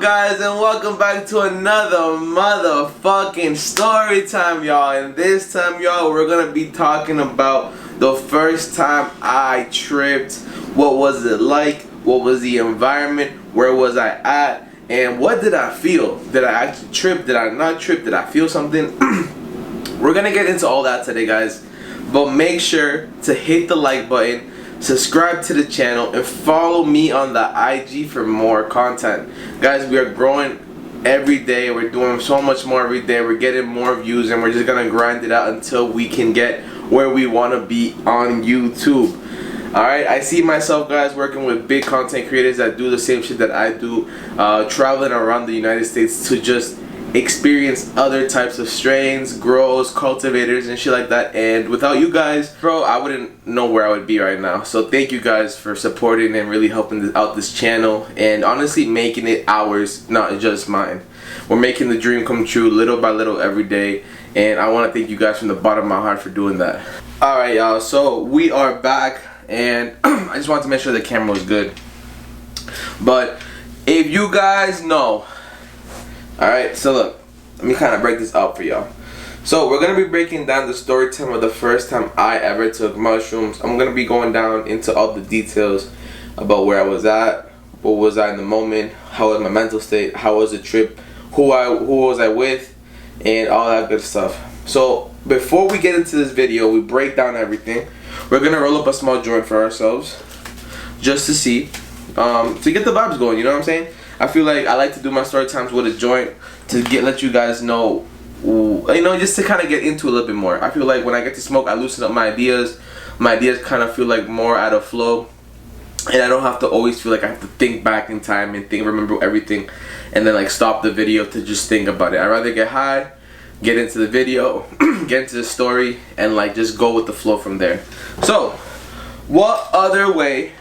guys, and welcome back to another motherfucking story time, y'all. And this time, y'all, we're gonna be talking about the first time I tripped. What was it like? What was the environment? Where was I at? And what did I feel? Did I actually trip? Did I not trip? Did I feel something? We're gonna get into all that today, guys. But make sure to hit the like button, subscribe to the channel, and follow me on the IG for more content. Guys, we are growing every day. We're doing so much more every day. We're getting more views, and we're just gonna grind it out until we can get where we want to be on YouTube. Alright, I see myself, guys, working with big content creators that do the same shit that I do, traveling around the United States to just experience other types of strains, grows, cultivators, and shit like that. And without you guys, bro, I wouldn't know where I would be right now. So thank you guys for supporting and really helping out this channel, and honestly making it ours, not just mine. We're making the dream come true little by little every day, and I want to thank you guys from the bottom of my heart for doing that. Alright, y'all, so we are back, and I just wanted to make sure the camera was good. But if you guys know, alright, so look, let me kind of break this up for y'all. So we're going to be breaking down the story time of the first time I ever took mushrooms. I'm going to be going down into all the details about where I was at, what was I in the moment, how was my mental state, how was the trip, who was I with, and all that good stuff. So before we get into this video, we break down everything. We're going to roll up a small joint for ourselves just to see, to get the vibes going, you know what I'm saying? I feel like I like to do my story times with a joint to let you guys know, you know, just to kind of get into a little bit more. I feel like when I get to smoke, I loosen up my ideas. My ideas kind of feel like more out of flow, and I don't have to always feel like I have to think back in time and remember everything, and then like stop the video to just think about it. I'd rather get high, get into the video, get into the story, and like just go with the flow from there. So, what other way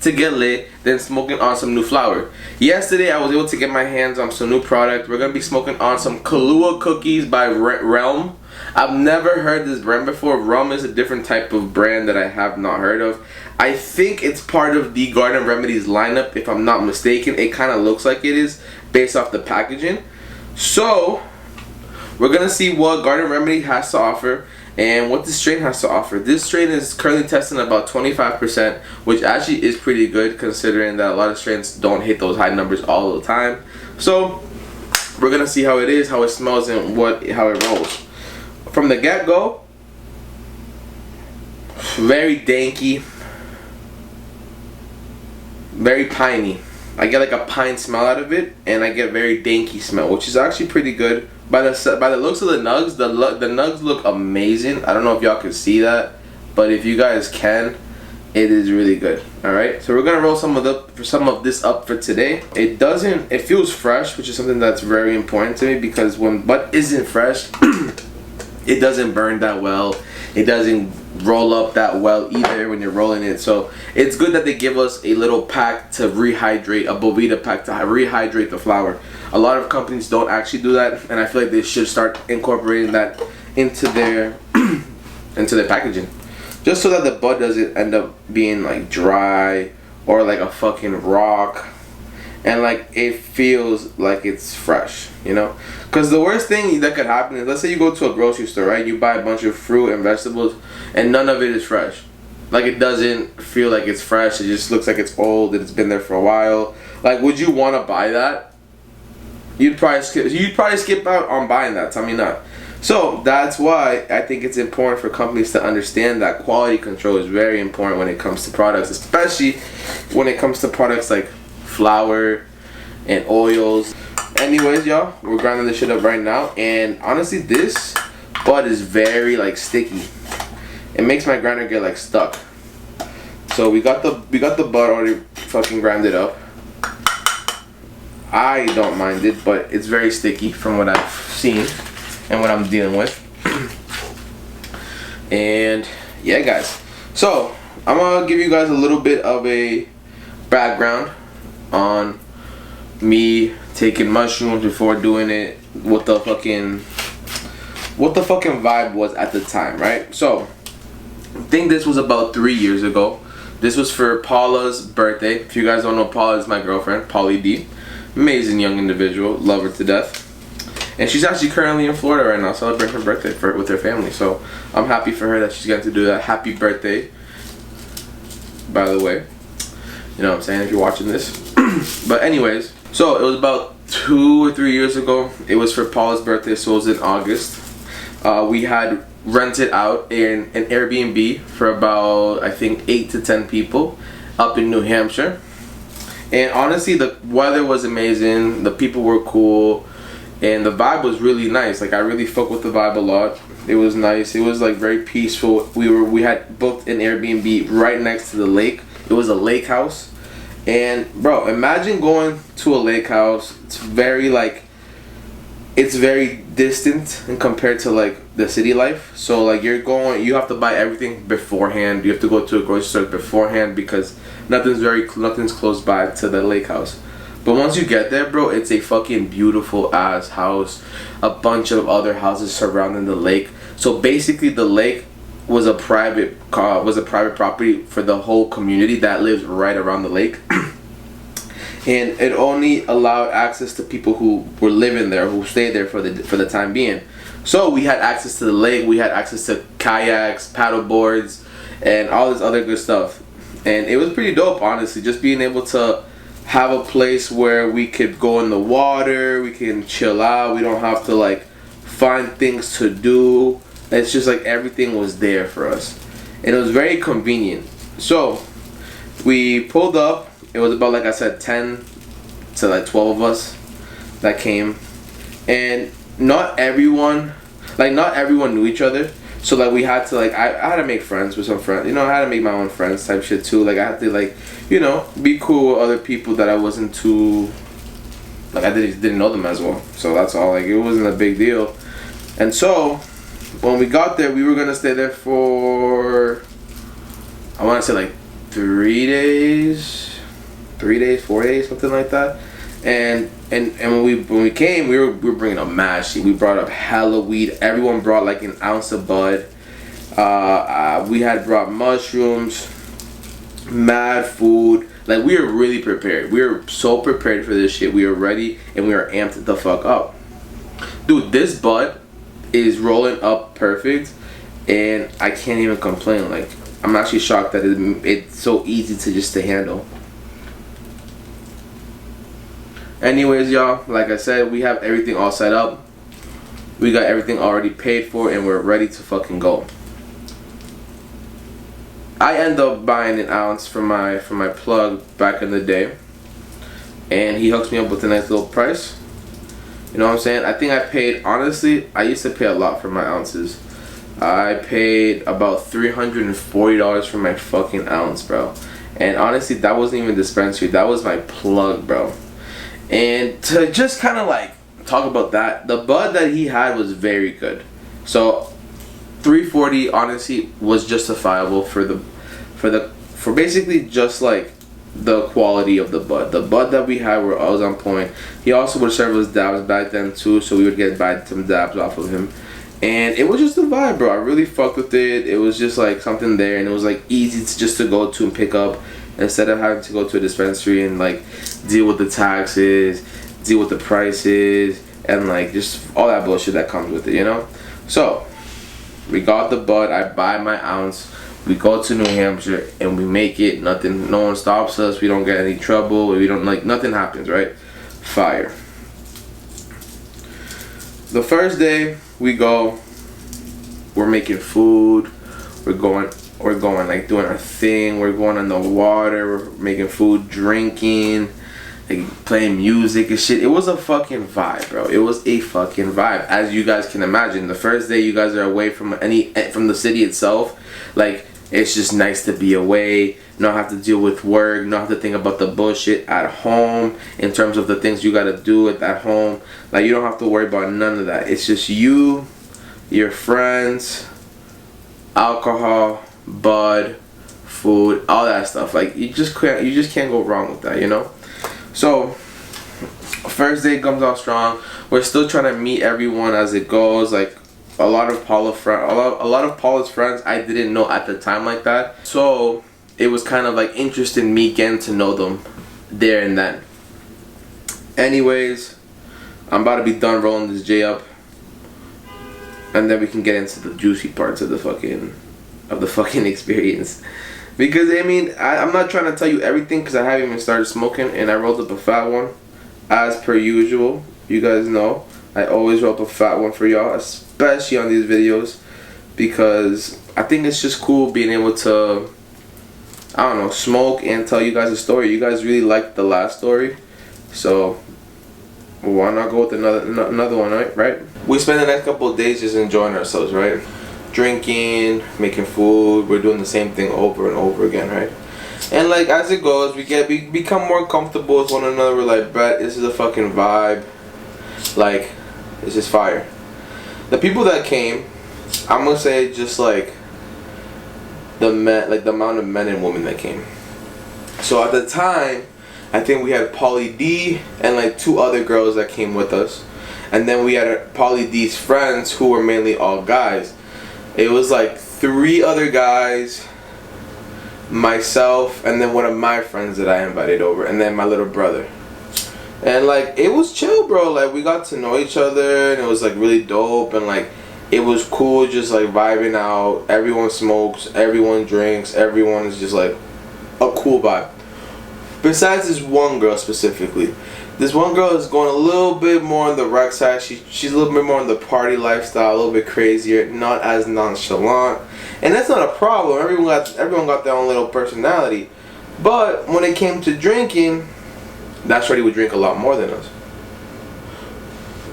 to get lit than smoking on some new flower? Yesterday I was able to get my hands on some new product. We're gonna be smoking on some Kahlua cookies by Realm. I've never heard this brand before. Realm is a different type of brand that I have not heard of. I think it's part of the Garden Remedies lineup, if I'm not mistaken. It kind of looks like it is based off the packaging. So we're gonna see what Garden Remedy has to offer and what this strain has to offer. This strain is currently testing about 25%, which actually is pretty good considering that a lot of strains don't hit those high numbers all the time. So we're gonna see how it is, how it smells, and how it rolls. From the get-go, very danky, very piney. I get like a pine smell out of it, and I get very danky smell, which is actually pretty good. By the looks of the nugs, the nugs look amazing. I don't know if y'all can see that, but if you guys can, it is really good. All right, so we're gonna roll some of this up for today. It feels fresh, which is something that's very important to me, because when bud isn't fresh, it doesn't burn that well. It doesn't roll up that well either when you're rolling it. So it's good that they give us a little pack to rehydrate, a Bovita pack to rehydrate the flower. A lot of companies don't actually do that, and I feel like they should start incorporating that into their packaging, just so that the bud doesn't end up being like dry or like a fucking rock, and like it feels like it's fresh, you know? Because the worst thing that could happen is, let's say you go to a grocery store, right? You buy a bunch of fruit and vegetables, and none of it is fresh. Like, it doesn't feel like it's fresh. It just looks like it's old and it's been there for a while. Like, would you want to buy that? You'd probably skip out on buying that. Tell me not. So that's why I think it's important for companies to understand that quality control is very important when it comes to products, especially when it comes to products like flour and oils. Anyways, y'all, we're grinding this shit up right now, and honestly, this bud is very like sticky. It makes my grinder get like stuck. So we got the bud already fucking grinded up. I don't mind it, but it's very sticky from what I've seen and what I'm dealing with. And yeah, guys, so I'm gonna give you guys a little bit of a background on me taking mushrooms before doing it, what the fucking vibe was at the time, right? So I think this was about 3 years ago. This was for Paula's birthday. If you guys don't know, Paula is my girlfriend, Pauly D. Amazing young individual, love her to death. And she's actually currently in Florida right now celebrating her birthday with her family. So I'm happy for her that she's getting to do that. Happy birthday, by the way. You know what I'm saying, if you're watching this. But anyways, so it was about 2 or 3 years ago. It was for Paula's birthday, so it was in August. We had rented out an Airbnb for about, I think, 8 to 10 people up in New Hampshire. And honestly, the weather was amazing, the people were cool, and the vibe was really nice. Like, I really fucked with the vibe a lot. It was nice. It was like very peaceful. We had booked an Airbnb right next to the lake. It was a lake house. And bro, imagine going to a lake house. It's very distant and compared to like the city life. So like you have to buy everything beforehand. You have to go to a grocery store beforehand because nothing's close by to the lake house. But once you get there, bro, it's a fucking beautiful ass house. A bunch of other houses surrounding the lake. So basically the lake was a private property for the whole community that lives right around the lake. And it only allowed access to people who were living there, who stayed there for the time being. So we had access to the lake, we had access to kayaks, paddle boards, and all this other good stuff. And it was pretty dope, honestly, just being able to have a place where we could go in the water, we can chill out, we don't have to like find things to do. It's just like everything was there for us. And it was very convenient. So we pulled up. It was about, like I said, 10 to like 12 of us that came. And not everyone knew each other. So like we had to like, I had to make friends with some friends. You know, I had to make my own friends type shit too. Like I had to like, you know, be cool with other people that I wasn't too, like I didn't know them as well. So that's all, like it wasn't a big deal. And so when we got there, we were gonna stay there for, I wanna say like 3 days, 4 days, something like that. And when we came, we were bringing up mad shit. We brought up hella weed. Everyone brought like an ounce of bud. We had brought mushrooms, mad food. Like we were really prepared. We were so prepared for this shit. We were ready and we were amped the fuck up. Dude, this bud is rolling up perfect, and I can't even complain. Like I'm actually shocked that it's so easy to handle. Anyways, y'all, like I said, we have everything all set up. We got everything already paid for, and we're ready to fucking go. I end up buying an ounce for my plug back in the day, and he hooks me up with a nice little price. You know what I'm saying? I think I paid, honestly, I used to pay a lot for my ounces. I paid about $340 for my fucking ounce, bro. And honestly, that wasn't even dispensary. That was my plug, bro. And to just kind of like talk about that, the bud that he had was very good. So $340 honestly was justifiable for basically just like the quality of the bud. The bud that we had were always on point. He also would serve us dabs back then too, so we would get some dabs off of him. And it was just a vibe, bro. I really fucked with it. It was just like something there, and it was like easy to go to and pick up, instead of having to go to a dispensary and like deal with the taxes, deal with the prices, and like just all that bullshit that comes with it, you know? So we got the bud. I buy my ounce. We go to New Hampshire and we make it. No one stops us. We don't get any trouble. We don't, like, nothing happens, right? Fire. The first day we go, we're making food. We're going like doing our thing. We're going on the water. We're making food, drinking, like playing music and shit. It was a fucking vibe, bro. It was a fucking vibe, as you guys can imagine. The first day you guys are away from the city itself, like it's just nice to be away. Not have to deal with work. Not have to think about the bullshit at home in terms of the things you gotta do at home. Like you don't have to worry about none of that. It's just you, your friends, alcohol, bud, food, all that stuff. Like you just can't go wrong with that, you know? So first day comes out strong. We're still trying to meet everyone as it goes. Like a lot of Paula's friends I didn't know at the time like that. So it was kind of like interested in me getting to know them there and then. Anyways, I'm about to be done rolling this J up, and then we can get into the juicy parts of the fucking experience. Because I mean, I'm not trying to tell you everything because I haven't even started smoking, and I rolled up a fat one, as per usual. You guys know I always roll up a fat one for y'all, especially on these videos, because I think it's just cool being able to, I don't know, smoke and tell you guys a story. You guys really liked the last story, so why not go with another one, right? We spend the next couple of days just enjoying ourselves, right? Drinking, making food. We're doing the same thing over and over again, right? And like as it goes, we become more comfortable with one another. We're like, bet this is a fucking vibe. Like, it's just fire. The people that came, I'm gonna say just like the amount of men and women that came. So at the time, I think we had Pauly D and like 2 other girls that came with us, and then we had Pauly D's friends who were mainly all guys. It was like 3 other guys, myself, and then one of my friends that I invited over, and then my little brother. And like it was chill, bro. Like we got to know each other, and it was like really dope, and like it was cool just like vibing out. Everyone smokes, everyone drinks, everyone is just like a cool vibe. Besides this one girl specifically. This one girl is going a little bit more on the rec side. She's a little bit more on the party lifestyle, a little bit crazier, not as nonchalant. And that's not a problem. Everyone got their own little personality. But when it came to drinking, that shorty would drink a lot more than us.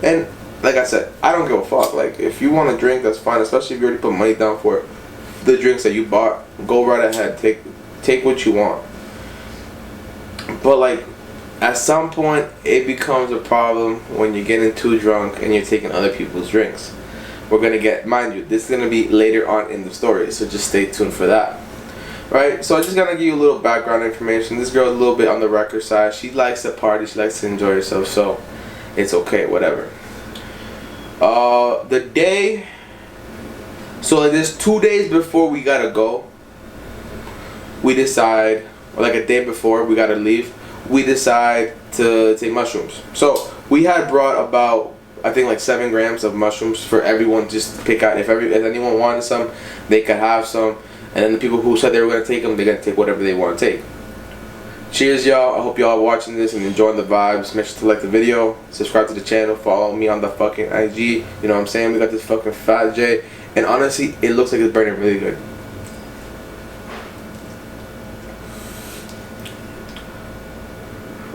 And like I said, I don't give a fuck. Like if you want to drink, that's fine. Especially if you already put money down for the drinks that you bought. Go right ahead. Take what you want. But like, at some point, it becomes a problem when you're getting too drunk and you're taking other people's drinks. We're gonna get, mind you, this is gonna be later on in the story, so just stay tuned for that. Right? So I just gotta give you a little background information. This girl's a little bit on the record side. She likes to party, she likes to enjoy herself, so it's okay, whatever. The day, so like there's 2 days before we gotta go, we decide, or like a day before we gotta leave, we decide to take mushrooms. So we had brought about, I think like 7 grams of mushrooms for everyone just to pick out. If anyone wanted some, they could have some. And then the people who said they were going to take them, they're going to take whatever they want to take. Cheers, y'all. I hope y'all are watching this and enjoying the vibes. Make sure to like the video, subscribe to the channel, follow me on the fucking IG. You know what I'm saying? We got this fucking Fat J. And honestly, it looks like it's burning really good.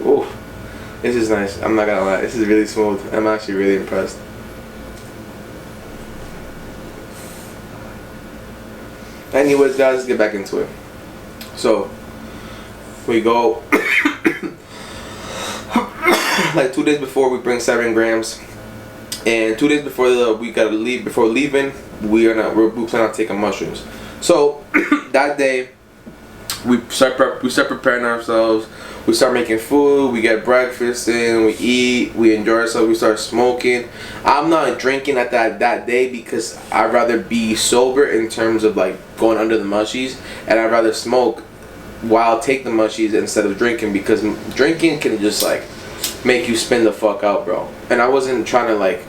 Ooh, this is nice. I'm not gonna lie. This is really smooth. I'm actually really impressed. Anyways, guys, let's get back into it. So, we go like 2 days before we bring 7 grams, and 2 days before we gotta leave. Before leaving, we plan on taking mushrooms. So that day, we start preparing ourselves. We start making food. We get breakfast in. We eat. We enjoy ourselves. We start smoking. I'm not drinking at that day because I'd rather be sober in terms of like going under the mushies, and I'd rather smoke while take the mushies instead of drinking, because drinking can just like make you spin the fuck out, bro. And I wasn't trying to like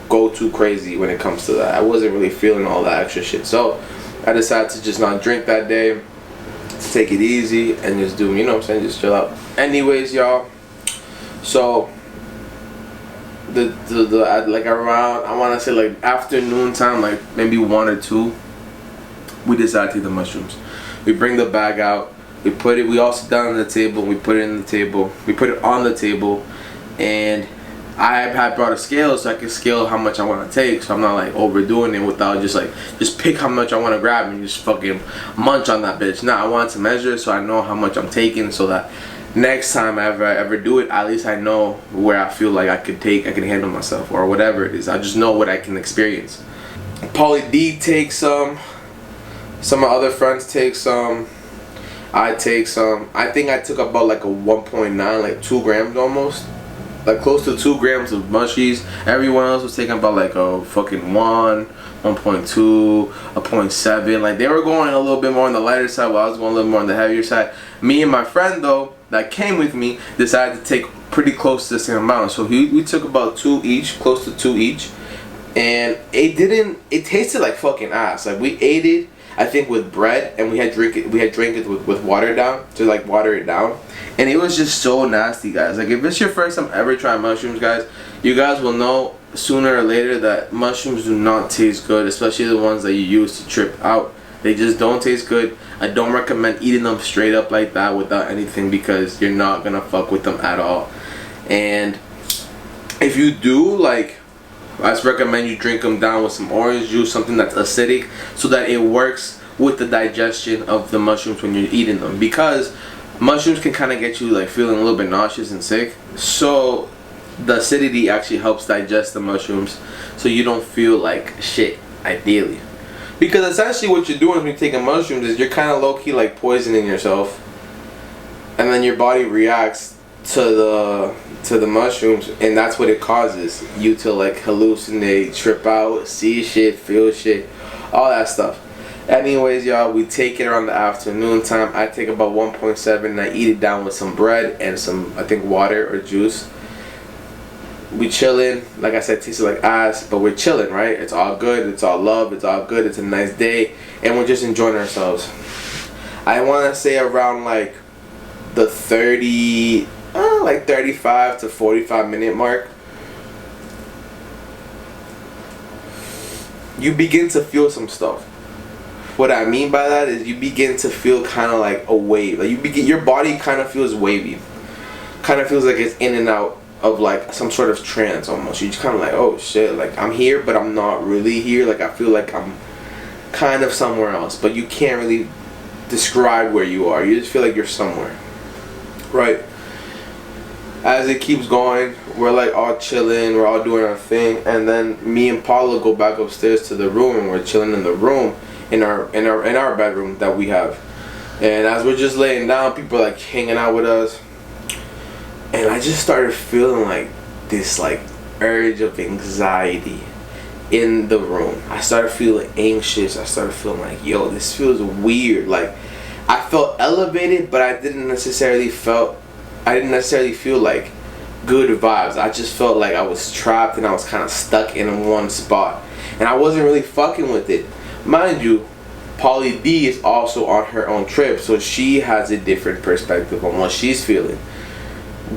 go too crazy when it comes to that. I wasn't really feeling all that extra shit, so I decided to just not drink that day, to take it easy and just do, you know what I'm saying, just chill out. Anyways, y'all, so the like around, I want to say like afternoon time, like maybe 1 or 2, we decided to take the mushrooms. We bring the bag out, we all sit down on the table, we put it on the table, and I had brought a scale so I could scale how much I want to take, so I'm not like overdoing it without just pick how much I want to grab and just fucking munch on that bitch. Nah, I want to measure so I know how much I'm taking, so that next time I ever do it, at least I know where I feel like I can handle myself, or whatever it is. I just know what I can experience. Pauly D takes some of my other friends take some, I take some. I think I took about like a 1.9, like 2 grams almost. Like close to 2 grams of mushies. Everyone else was taking about like a fucking 1, 1.2, a 0.7. Like they were going a little bit more on the lighter side, while I was going a little more on the heavier side. Me and my friend though, that came with me, decided to take pretty close to the same amount. So we took about 2 each, close to 2 each, and it tasted like fucking ass. Like we ate it, I think, with bread, and we had drank it with water down to like water it down, and it was just so nasty, guys. Like if it's your first time ever trying mushrooms, guys, you guys will know sooner or later that mushrooms do not taste good, especially the ones that you use to trip out. They just don't taste good. I don't recommend eating them straight up like that without anything, because you're not gonna fuck with them at all. And if you do, like, I just recommend you drink them down with some orange juice, something that's acidic, so that it works with the digestion of the mushrooms when you're eating them, because mushrooms can kind of get you like feeling a little bit nauseous and sick. So the acidity actually helps digest the mushrooms, so you don't feel like shit, ideally. Because essentially what you're doing when you're taking mushrooms is you're kind of low-key like poisoning yourself, and then your body reacts to the mushrooms, and that's what it causes you to like hallucinate, trip out, see shit, feel shit, all that stuff. Anyways, y'all, we take it around the afternoon time. I take about 1.7 and I eat it down with some bread and some, I think, water or juice. We chillin', like I said, it tastes like ass, but we're chilling, right? It's all good, it's all love, it's all good, it's a nice day, and we're just enjoying ourselves. I want to say around like the 35 to 45 minute mark, you begin to feel some stuff. What I mean by that is you begin to feel kind of like a wave. Like your body kind of feels wavy, kind of feels like it's in and out of like some sort of trance almost. You're just kind of like, oh shit, like I'm here but I'm not really here. Like I feel like I'm kind of somewhere else, but you can't really describe where you are. You just feel like you're somewhere, right? As it keeps going, we're like all chilling, we're all doing our thing, and then me and Paula go back upstairs to the room, and we're chilling in the room, in our bedroom that we have. And as we're just laying down, people are like hanging out with us, and I just started feeling like this like urge of anxiety in the room. I started feeling anxious. I started feeling like, yo, this feels weird. Like I felt elevated, but I didn't necessarily feel like good vibes. I just felt like I was trapped and I was kind of stuck in one spot, and I wasn't really fucking with it. Mind you, Pauly D is also on her own trip, so she has a different perspective on what she's feeling.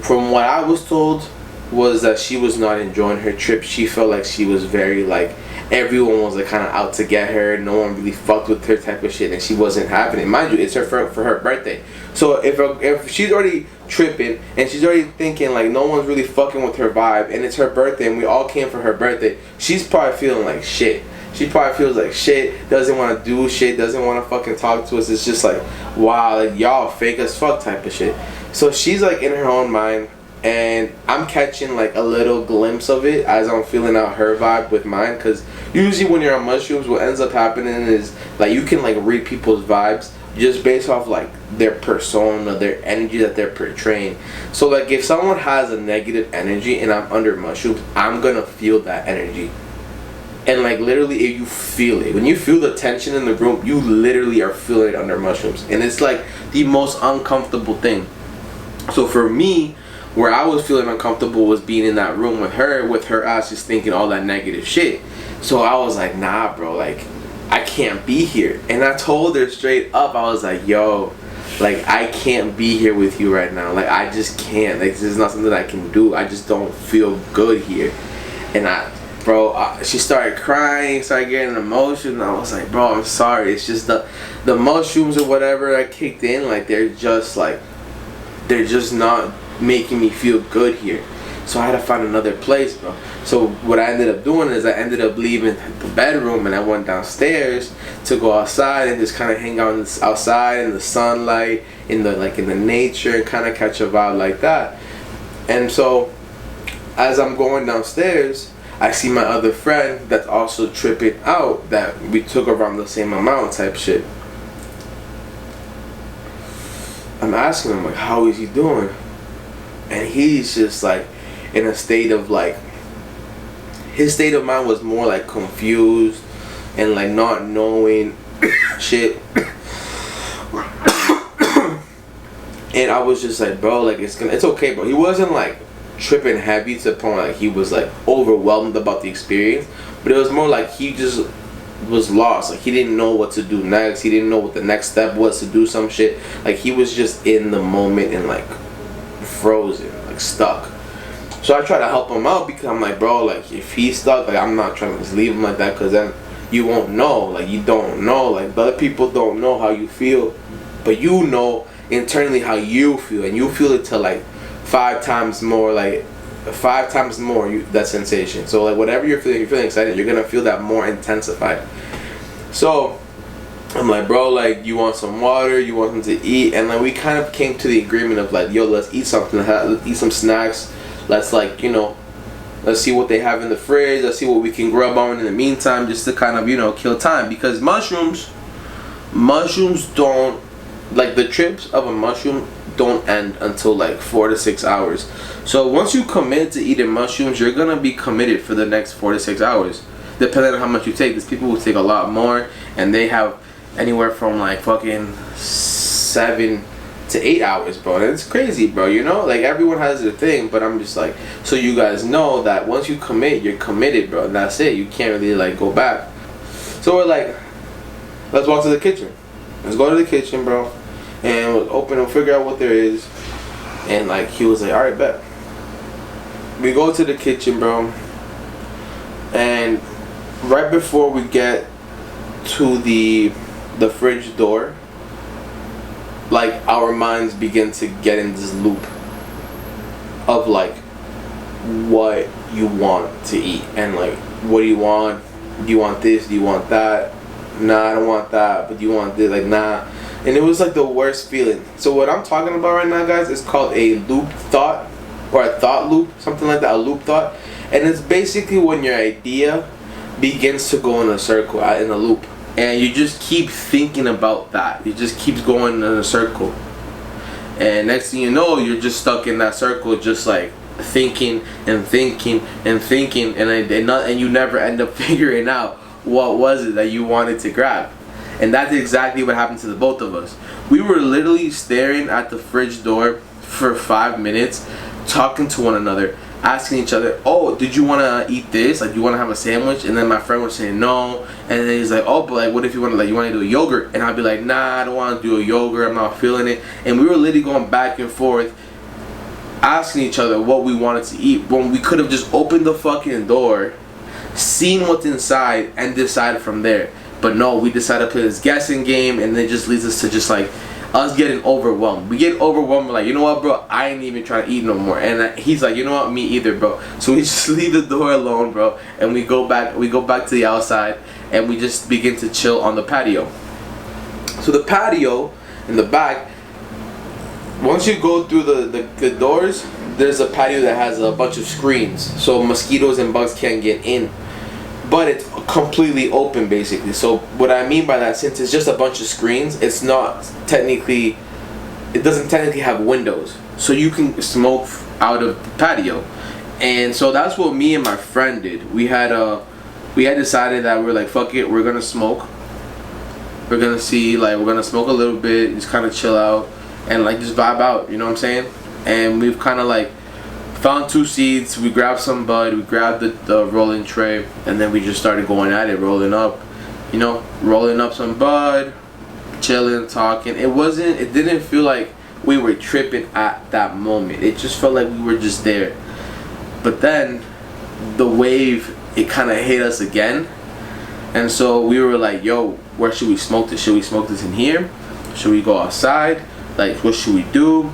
From what I was told was that she was not enjoying her trip. She felt like she was very like, everyone was like kind of out to get her. No one really fucked with her type of shit, and she wasn't having it. Mind you, it's her for her birthday. So if she's already tripping and she's already thinking like no one's really fucking with her vibe, and it's her birthday and we all came for her birthday, she's probably feeling like shit. She probably feels like shit, doesn't want to do shit, doesn't want to fucking talk to us. It's just like, wow, like y'all fake as fuck type of shit. So she's like in her own mind, and I'm catching like a little glimpse of it as I'm feeling out her vibe with mine. Because usually when you're on mushrooms, what ends up happening is like you can like read people's vibes just based off like their persona, their energy that they're portraying. So like if someone has a negative energy and I'm under mushrooms, I'm gonna feel that energy. And like literally, if you feel it, when you feel the tension in the room, you literally are feeling it under mushrooms, and it's like the most uncomfortable thing. So for me, where I was feeling uncomfortable was being in that room with her ass just thinking all that negative shit. So I was like, nah bro, like I can't be here. And I told her straight up, I was like, yo, like I can't be here with you right now. Like I just can't. Like this is not something that I can do. I just don't feel good here. And she started crying, started getting emotional. I was like, bro, I'm sorry. It's just the mushrooms or whatever that kicked in. Like they're just not making me feel good here. So I had to find another place, bro. So what I ended up doing is I ended up leaving the bedroom and I went downstairs to go outside and just kind of hang out outside in the sunlight, in the nature, and kind of catch a vibe like that. And so as I'm going downstairs, I see my other friend that's also tripping out, that we took around the same amount type shit. I'm asking him like, how is he doing? And he's just like in a state of like, his state of mind was more like confused, and like not knowing shit. And I was just like, bro, like it's okay, bro. He wasn't like tripping heavy to the point like he was like overwhelmed about the experience, but it was more like he just was lost. Like he didn't know what to do next. He didn't know what the next step was to do some shit. Like he was just in the moment and like frozen, like stuck. So I try to help him out because I'm like, bro, like if he's stuck, like I'm not trying to just leave him like that, because then you won't know. Like you don't know. Like other people don't know how you feel, but you know internally how you feel, and you feel it to like 5 times more, like 5 times more that sensation. So like whatever you're feeling excited, you're gonna feel that more intensified. So I'm like, bro, like you want some water, you want something to eat, and like we kind of came to the agreement of like, yo, let's eat something, let's eat some snacks, let's like, you know, let's see what they have in the fridge, let's see what we can grub on in the meantime, just to kind of, you know, kill time. Because mushrooms don't, like the trips of a mushroom don't end until like 4 to 6 hours. So once you commit to eating mushrooms, you're gonna be committed for the next 4 to 6 hours, depending on how much you take. There's people who take a lot more, and they have anywhere from like fucking 7 to 8 hours, bro. And it's crazy, bro. You know, like everyone has their thing, but I'm just like, so you guys know that once you commit, you're committed, bro. And that's it. You can't really like go back. So we're like, let's walk to the kitchen. Let's go to the kitchen, bro, and we'll open and figure out what there is. And like he was like, all right, bet. We go to the kitchen, bro, and right before we get to the fridge door, like our minds begin to get in this loop of like what you want to eat, and like, what do you want? Do you want this? Do you want that? Nah, I don't want that. But do you want this? Like, nah. And it was like the worst feeling. So what I'm talking about right now, guys, is called a loop thought, or a thought loop, something like that, a loop thought. And it's basically when your idea begins to go in a circle, in a loop, and you just keep thinking about that. It just keeps going in a circle, and next thing you know, you're just stuck in that circle, just like thinking and thinking and thinking, and you never end up figuring out what was it that you wanted to grab. And that's exactly what happened to the both of us. We were literally staring at the fridge door for 5 minutes, talking to one another, asking each other, oh, did you want to eat this? Like, you want to have a sandwich? And then my friend was saying no. And then he's like, oh, but like, what if you want to do a yogurt? And I'd be like, nah, I don't want to do a yogurt. I'm not feeling it. And we were literally going back and forth, asking each other what we wanted to eat, when we could have just opened the fucking door, seen what's inside, and decided from there. But no, we decided to play this guessing game, and it just leads us to just like us getting overwhelmed. We get overwhelmed. We're like, you know what, bro? I ain't even trying to eat no more. And he's like, you know what? Me either, bro. So we just leave the door alone, bro, and we go back. We go back to the outside, and we just begin to chill on the patio. So the patio in the back, once you go through the doors, there's a patio that has a bunch of screens, so mosquitoes and bugs can't get in. But it's completely open, basically. So what I mean by that, since it's just a bunch of screens, it doesn't technically have windows, so you can smoke out of the patio. And so that's what me and my friend did. We had decided that we're like, fuck it, we're gonna smoke. We're gonna smoke a little bit, just kind of chill out, and like just vibe out. You know what I'm saying? And we've kind of like found 2 seeds, we grabbed some bud, we grabbed the rolling tray, and then we just started going at it, rolling up some bud, chilling, talking. It didn't feel like we were tripping at that moment. It just felt like we were just there. But then the wave, it kind of hit us again, and so we were like, yo, where should we smoke this? Should we smoke this in here? Should we go outside? Like, what should we do?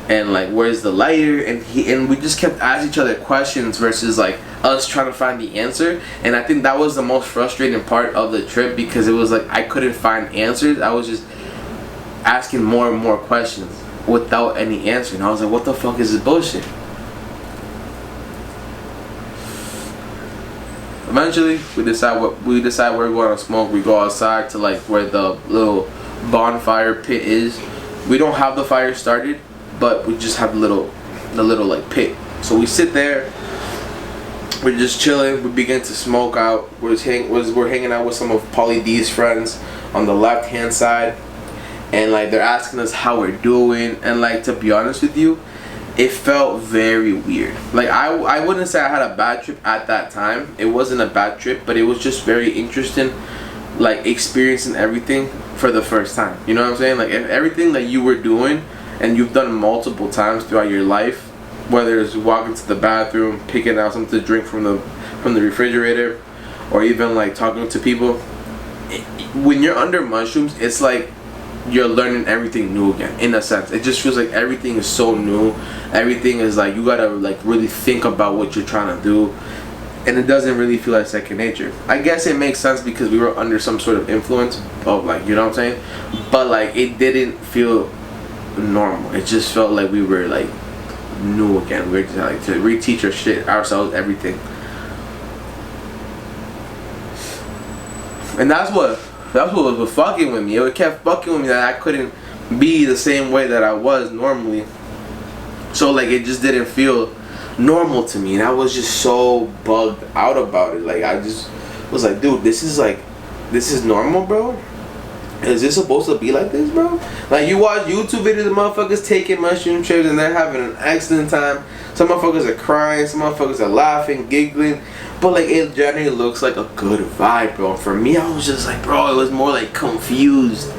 And like, where's the lighter? And we just kept asking each other questions versus like us trying to find the answer. And I think that was the most frustrating part of the trip, because it was like I couldn't find answers. I was just asking more and more questions without any answer. And I was like, what the fuck is this bullshit? Eventually, we decide where we want to smoke. We go outside to like where the little bonfire pit is. We don't have the fire started, but we just have the little like pit. So we sit there, we're just chilling. We begin to smoke out. We're hanging out with some of Pauly D's friends on the left hand side, and like they're asking us how we're doing. And like, to be honest with you, it felt very weird. Like I wouldn't say I had a bad trip at that time. It wasn't a bad trip, but it was just very interesting, like experiencing everything for the first time. You know what I'm saying? Like, if everything that you were doing and you've done multiple times throughout your life, whether it's walking to the bathroom, picking out something to drink from the refrigerator, or even like talking to people, when you're under mushrooms, it's like you're learning everything new again, in a sense. It just feels like everything is so new. Everything is like, you gotta like really think about what you're trying to do, and it doesn't really feel like second nature. I guess it makes sense because we were under some sort of influence of, like, you know what I'm saying? But like, it didn't feel normal. It just felt like we were like new again. We were just like to reteach our shit ourselves, everything. And that's what was fucking with me. It kept fucking with me that I couldn't be the same way that I was normally. So like, it just didn't feel normal to me, and I was just so bugged out about it. Like, I just was like, dude, this is normal, bro? Is this supposed to be like this, bro? Like, you watch YouTube videos of motherfuckers taking mushroom trips and they're having an excellent time. Some motherfuckers are crying, some motherfuckers are laughing, giggling, but like, it generally looks like a good vibe, bro. For me, I was just like, bro, it was more like confused,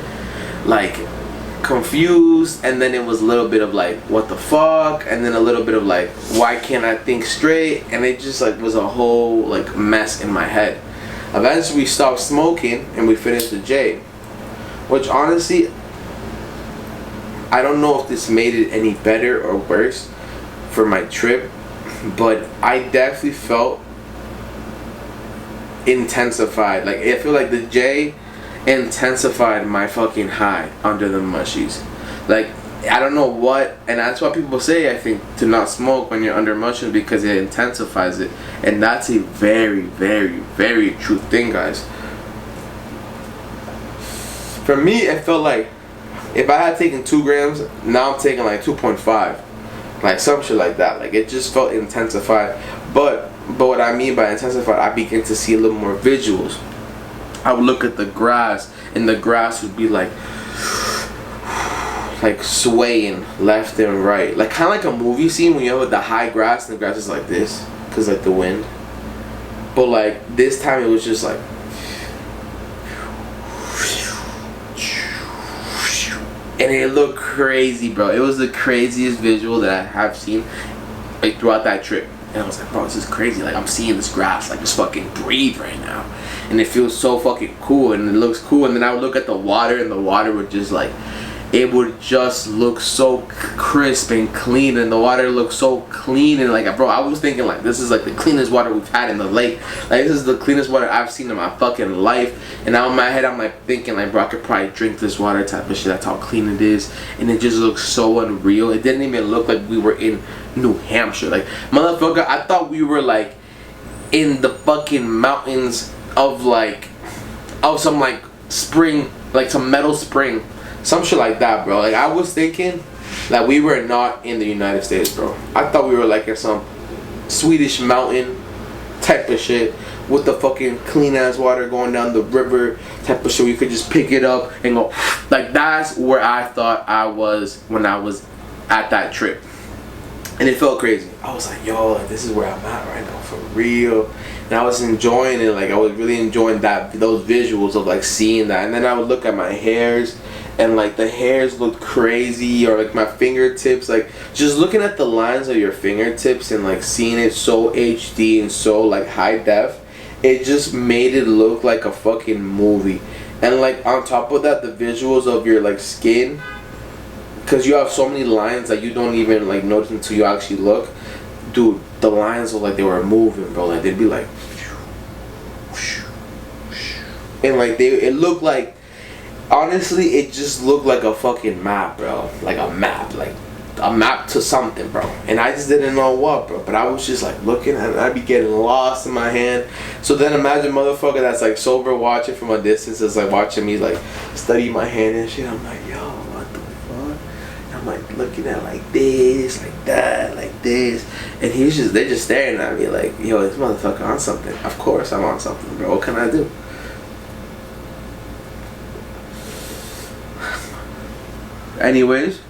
and then it was a little bit of like, what the fuck, and then a little bit of like, why can't I think straight? And it just like was a whole like mess in my head. Eventually we stopped smoking and we finished the J, which honestly, I don't know if this made it any better or worse for my trip, but I definitely felt intensified. Like, I feel like the J intensified my fucking high under the mushies. Like, I don't know what, and that's why people say, I think, to not smoke when you're under mushrooms, because it intensifies it, and that's a very, very, very true thing, guys. For me, it felt like if I had taken 2 grams, now I'm taking like 2.5, like some shit like that. Like, it just felt intensified. But what I mean by intensified, I began to see a little more visuals. I would look at the grass, and the grass would be like swaying left and right, like kind of like a movie scene when you have the high grass and the grass is like this, cause like the wind. But like, this time it was just like, and it looked crazy, bro. It was the craziest visual that I have seen like throughout that trip. And I was like, bro, this is crazy. Like, I'm seeing this grass like just fucking breathe right now, and it feels so fucking cool, and it looks cool. And then I would look at the water, and the water would just like, it would just look so crisp and clean, and the water looked so clean. And like, bro, I was thinking like, this is like the cleanest water we've had in the lake. Like, this is the cleanest water I've seen in my fucking life. And now in my head, I'm like thinking like, bro, I could probably drink this water type of shit. That's how clean it is. And it just looks so unreal. It didn't even look like we were in New Hampshire. Like, motherfucker, I thought we were like in the fucking mountains of like, of some like spring, like some metal spring. Some shit like that, bro. Like, I was thinking that we were not in the United States, bro. I thought we were like in some Swedish mountain type of shit with the fucking clean ass water going down the river type of shit. You could just pick it up and go. Like, that's where I thought I was when I was at that trip. And it felt crazy. I was like, yo, like, this is where I'm at right now, for real. And I was enjoying it. Like, I was really enjoying those visuals of like seeing that. And then I would look at my hairs, and like the hairs looked crazy, or like my fingertips, like just looking at the lines of your fingertips and like seeing it so HD and so like high def, it just made it look like a fucking movie. And like, on top of that, the visuals of your like skin, because you have so many lines that you don't even like notice until you actually look. Dude, the lines were like they were moving, bro. Like, they'd be like, and like it looked like, honestly, it just looked like a fucking map, bro. Like a map to something, bro. And I just didn't know what, bro. But I was just like looking at it, I'd be getting lost in my hand. So then imagine motherfucker that's like sober watching from a distance is like watching me like study my hand and shit. I'm like, yo, what the fuck? I'm like, looking at like this, like that, like this, and they're just staring at me like, yo, this motherfucker on something. Of course I'm on something, bro. What can I do? Anyways,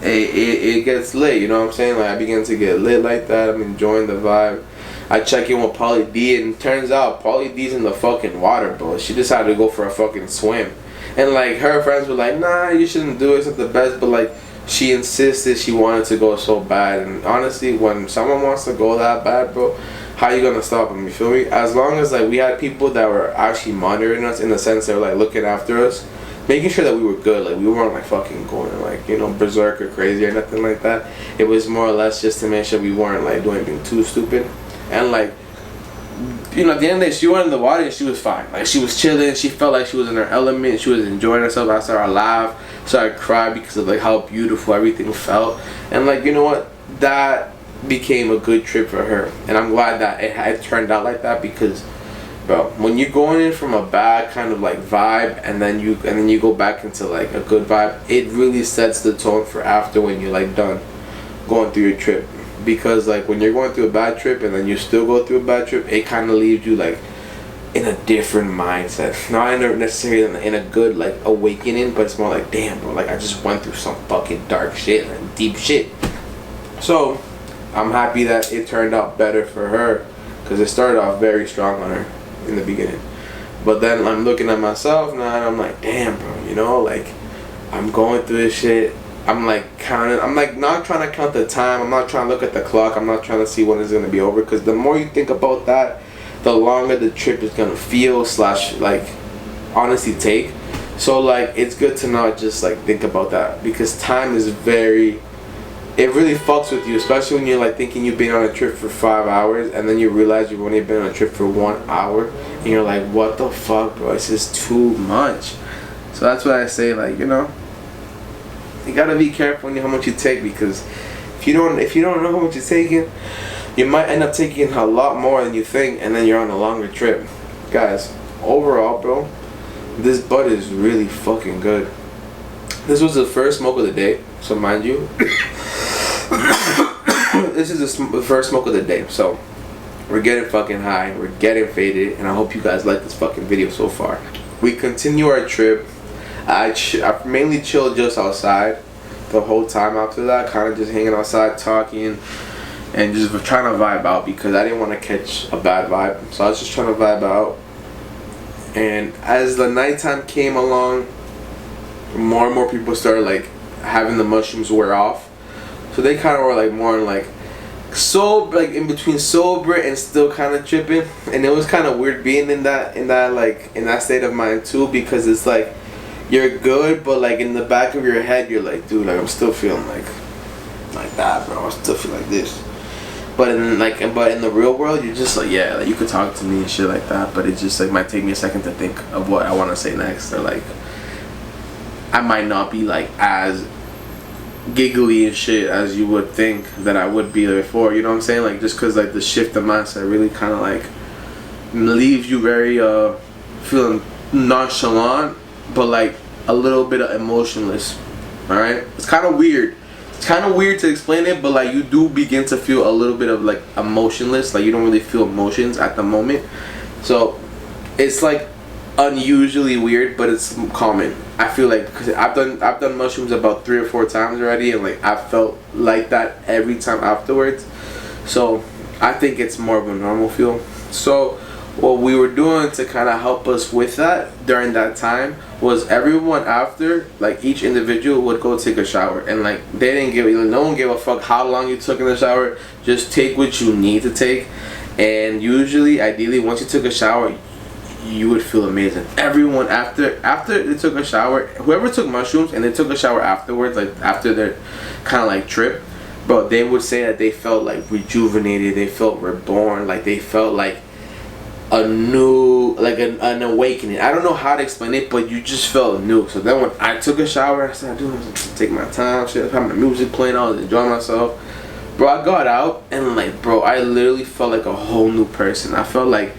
it gets lit, you know what I'm saying? Like, I begin to get lit like that. I'm enjoying the vibe. I check in with Pauly D, and it turns out Pauly D's in the fucking water, bro. She decided to go for a fucking swim. And like, her friends were like, nah, you shouldn't do it, it's not the best. But like, she insisted she wanted to go so bad. And honestly, when someone wants to go that bad, bro, how you gonna stop them? You feel me? As long as like we had people that were actually monitoring us, in the sense they were like looking after us, making sure that we were good. Like, we weren't like fucking going like, you know, berserk or crazy or nothing like that. It was more or less just to make sure we weren't like doing anything too stupid. And like, you know, at the end of the day, she went in the water and she was fine. Like, she was chilling. She felt like she was in her element. She was enjoying herself. I saw her laugh. So I cried because of like how beautiful everything felt. And like, you know what? That became a good trip for her. And I'm glad that it had turned out like that, because, bro, when you're going in from a bad kind of like vibe and then you go back into like a good vibe, it really sets the tone for after, when you're like done going through your trip. Because like, when you're going through a bad trip and then you still go through a bad trip, it kind of leaves you like in a different mindset. Not necessarily in a good like awakening, but it's more like, damn, bro, like I just went through some fucking dark shit, like deep shit. So I'm happy that it turned out better for her, because it started off very strong on her in the beginning. But then I'm looking at myself now and I'm like, damn, bro, you know, like I'm going through this shit. I'm like counting. I'm like not trying to count the time. I'm not trying to look at the clock. I'm not trying to see when it's gonna be over, because the more you think about that, the longer the trip is gonna feel / like honestly take. So like, it's good to not just like think about that, because time is very, it really fucks with you, especially when you're like thinking you've been on a trip for 5 hours and then you realize you've only been on a trip for 1 hour, and you're like, what the fuck, bro? It's just too much. So that's why I say, like, you know, you gotta be careful how much you take, because if you don't know how much you're taking, you might end up taking a lot more than you think, and then you're on a longer trip. Guys, overall, bro, this bud is really fucking good. This was the first smoke of the day, so mind you, this is the first smoke of the day. So we're getting fucking high, we're getting faded, and I hope you guys like this fucking video so far. We continue our trip. I mainly chilled just outside the whole time after that, kind of just hanging outside, talking, and just trying to vibe out, because I didn't want to catch a bad vibe. So I was just trying to vibe out. And as the nighttime came along, more and more people started like having the mushrooms wear off. So they kind of were like more like like in between sober and still kind of tripping. And it was kind of weird being in that state of mind too, because it's like, you're good, but like in the back of your head, you're like, dude, like I'm still feeling like that, bro. I still feel like this. But in the real world, you're just like, yeah, like you could talk to me and shit like that, but it just like might take me a second to think of what I want to say next, or like I might not be like as giggly and shit as you would think that I would be before. You know what I'm saying? Like, just because like the shift of mindset really kind of like leaves you very feeling nonchalant, but like a little bit of emotionless. Alright, it's kind of weird. It's kind of weird to explain it, but like you do begin to feel a little bit of like emotionless. Like you don't really feel emotions at the moment. So it's like unusually weird, but it's common. I feel like, because I've done mushrooms about 3 or 4 times already, and like I felt like that every time afterwards. So I think it's more of a normal feel. So what we were doing to kind of help us with that during that time was everyone after, like each individual would go take a shower, and like they didn't give, no one gave a fuck how long you took in the shower. Just take what you need to take, and usually, ideally, once you took a shower, you would feel amazing. Everyone after they took a shower, whoever took mushrooms and they took a shower afterwards, like after their kind of like trip, bro, they would say that they felt like rejuvenated, they felt reborn, like they felt like a new, like an awakening. I don't know how to explain it, but you just felt new. So then when I took a shower, I started doing, take my time, shit, have my music playing, I was enjoying myself. Bro, I got out and like, bro, I literally felt like a whole new person. I felt like,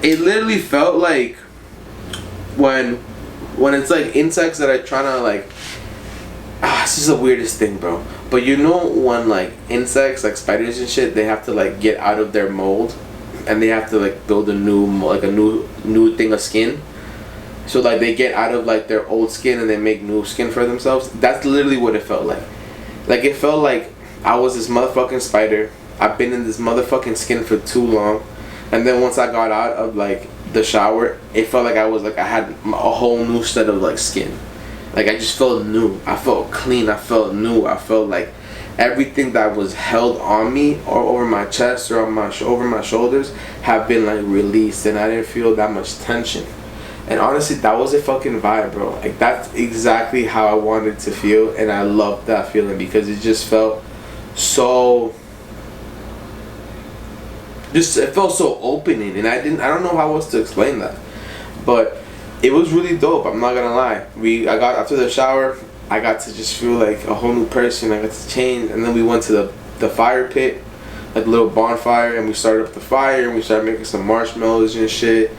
it literally felt like when it's like insects that are trying to like, That's just the weirdest thing, bro. But you know when like insects, like spiders and shit, they have to like get out of their mold, and they have to like build a new thing of skin. So like they get out of like their old skin and they make new skin for themselves. That's literally what it felt like. Like it felt like I was this motherfucking spider. I've been in this motherfucking skin for too long, and then once I got out of like the shower, it felt like I had a whole new set of like skin. Like I just felt new. I felt clean. I felt new. I felt like everything that was held on me or over my chest or on over my shoulders have been like released, and I didn't feel that much tension. And honestly, that was a fucking vibe, bro. Like that's exactly how I wanted to feel, and I loved that feeling because it just felt so. It felt so opening, and I don't know how else to explain that, but it was really dope. I'm not gonna lie. I got after the shower, I got to just feel like a whole new person. I got to change, and then we went to the fire pit, like a little bonfire, and we started up the fire, and we started making some marshmallows and shit,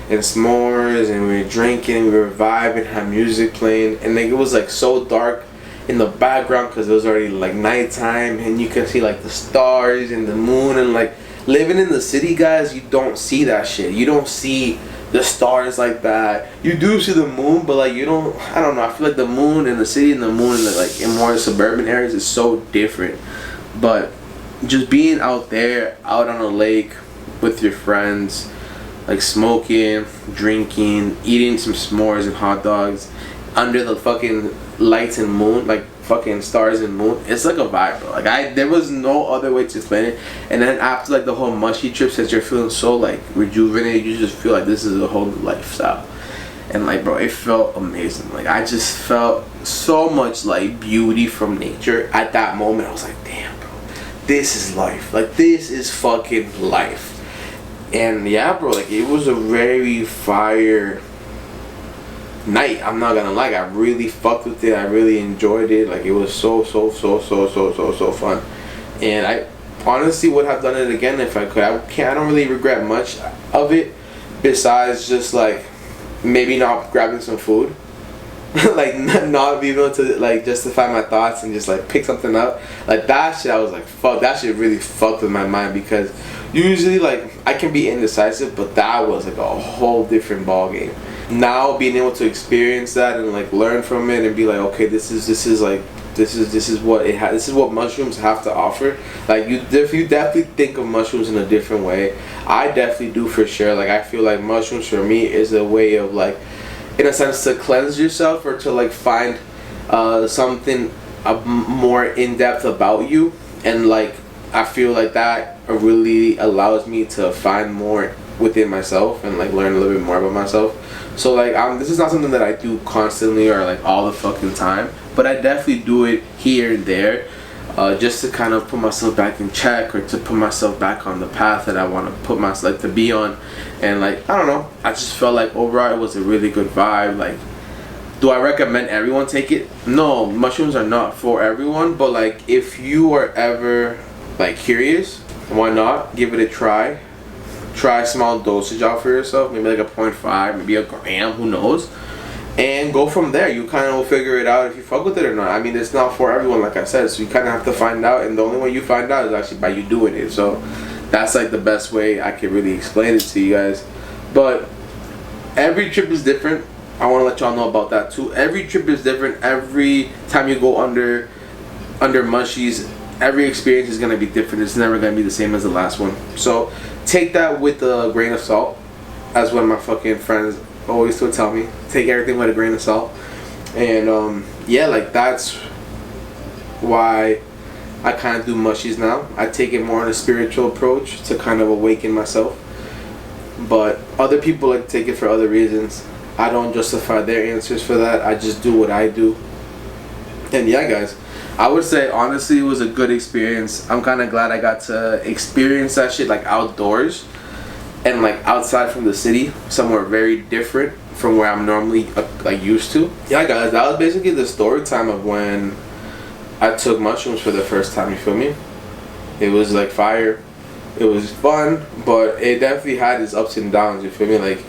and s'mores, and we were drinking, we were vibing, had music playing, and like it was like so dark in the background because it was already like nighttime, and you can see like the stars and the moon, and like living in the city, guys, you don't see that shit. You don't see the stars like that. You do see the moon, but like you don't. I don't know. I feel like the moon in the city and the moon in like in more suburban areas is so different. But just being out there, out on a lake with your friends, like smoking, drinking, eating some s'mores and hot dogs under the fucking lights and moon, like fucking stars and moon, it's like a vibe, bro. Like there was no other way to explain it. And then after like the whole mushy trip, since you're feeling so like rejuvenated, you just feel like this is a whole new lifestyle. And like, bro, it felt amazing. Like I just felt so much like beauty from nature at that moment. I was like, damn, bro, this is life. Like this is fucking life. And yeah, bro, like it was a very fire night. I'm not gonna lie, I really fucked with it. I really enjoyed it. Like it was so fun, and I honestly would have done it again if I could. I don't really regret much of it, besides just like maybe not grabbing some food, like not being able to like justify my thoughts and just like pick something up. Like that shit, I was like, fuck, that shit really fucked with my mind, because usually like I can be indecisive, but that was like a whole different ball game. Now being able to experience that and like learn from it and be like, okay, this is what mushrooms have to offer. Like you definitely think of mushrooms in a different way. I definitely do, for sure. Like I feel like mushrooms for me is a way of like, in a sense, to cleanse yourself or to like find something more in depth about you. And like I feel like that really allows me to find more within myself and like learn a little bit more about myself. So like this is not something that I do constantly or like all the fucking time, but I definitely do it here and there, just to kind of put myself back in check, or to put myself back on the path that I want to put myself to be on. And like I don't know, I just felt like overall it was a really good vibe. Like, do I recommend everyone take it? No, mushrooms are not for everyone, but like if you are ever like curious, why not give it a try? Try a small dosage out for yourself, maybe like a 0.5, maybe a gram, who knows, and go from there. You kind of will figure it out if you fuck with it or not. I mean, it's not for everyone, like I said, so you kind of have to find out, and the only way you find out is actually by you doing it. So that's like the best way I can really explain it to you guys. But every trip is different. I want to let y'all know about that too. Every trip is different. Every time you go under mushies, every experience is going to be different. It's never going to be the same as the last one. So take that with a grain of salt, as one of my fucking friends always would tell me. Take everything with a grain of salt. And yeah, like that's why I kind of do mushies now. I take it more on a spiritual approach to kind of awaken myself. But other people like to take it for other reasons. I don't justify their answers for that. I just do what I do. And yeah, guys, I would say honestly it was a good experience. I'm kind of glad I got to experience that shit like outdoors and like outside from the city, somewhere very different from where I'm normally like used to. Yeah, guys, that was basically the story time of when I took mushrooms for the first time. You feel me? It was like fire. It was fun, but it definitely had its ups and downs. You feel me? Like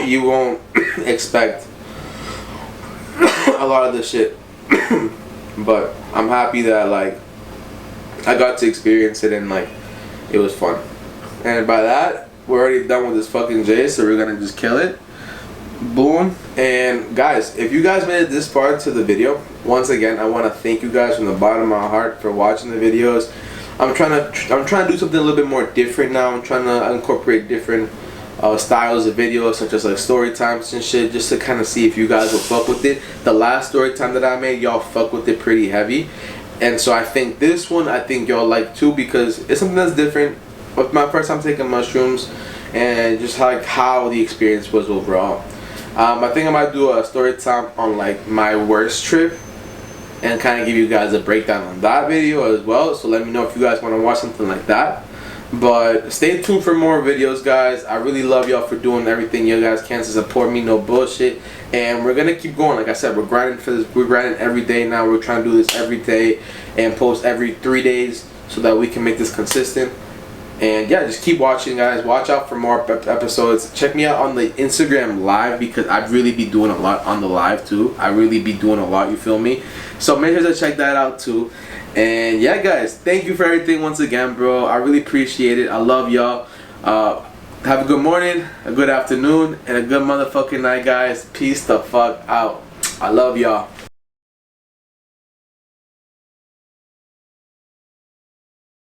you won't expect a lot of this shit but I'm happy that like I got to experience it and like it was fun. And by that, we're already done with this fucking J, so we're gonna just kill it. Boom. And guys, if you guys made it this far to the video, once again I want to thank you guys from the bottom of my heart for watching the videos. I'm trying to do something a little bit more different now. I'm trying to incorporate different styles of videos, such as like story times and shit, just to kind of see if you guys will fuck with it. The last story time that I made, y'all fuck with it pretty heavy, and so I think this one, I think y'all like too, because it's something that's different. With my first time taking mushrooms, and just like how the experience was overall. I think I might do a story time on like my worst trip, and kind of give you guys a breakdown on that video as well. So let me know if you guys want to watch something like that. But stay tuned for more videos, guys. I really love y'all for doing everything you guys can to support me. No bullshit. And we're gonna keep going. Like I said, we're grinding for this. We're grinding every day now. We're trying to do this every day and post every 3 days so that we can make this consistent. And yeah, just keep watching, guys. Watch out for more episodes. Check me out on the Instagram live, because I really be doing a lot on the live too. I really be doing a lot, you feel me? So make sure to check that out too. And yeah, guys, thank you for everything once again, bro. I really appreciate it. I love y'all. Have a good morning, a good afternoon, and a good motherfucking night, guys. Peace the fuck out. I love y'all.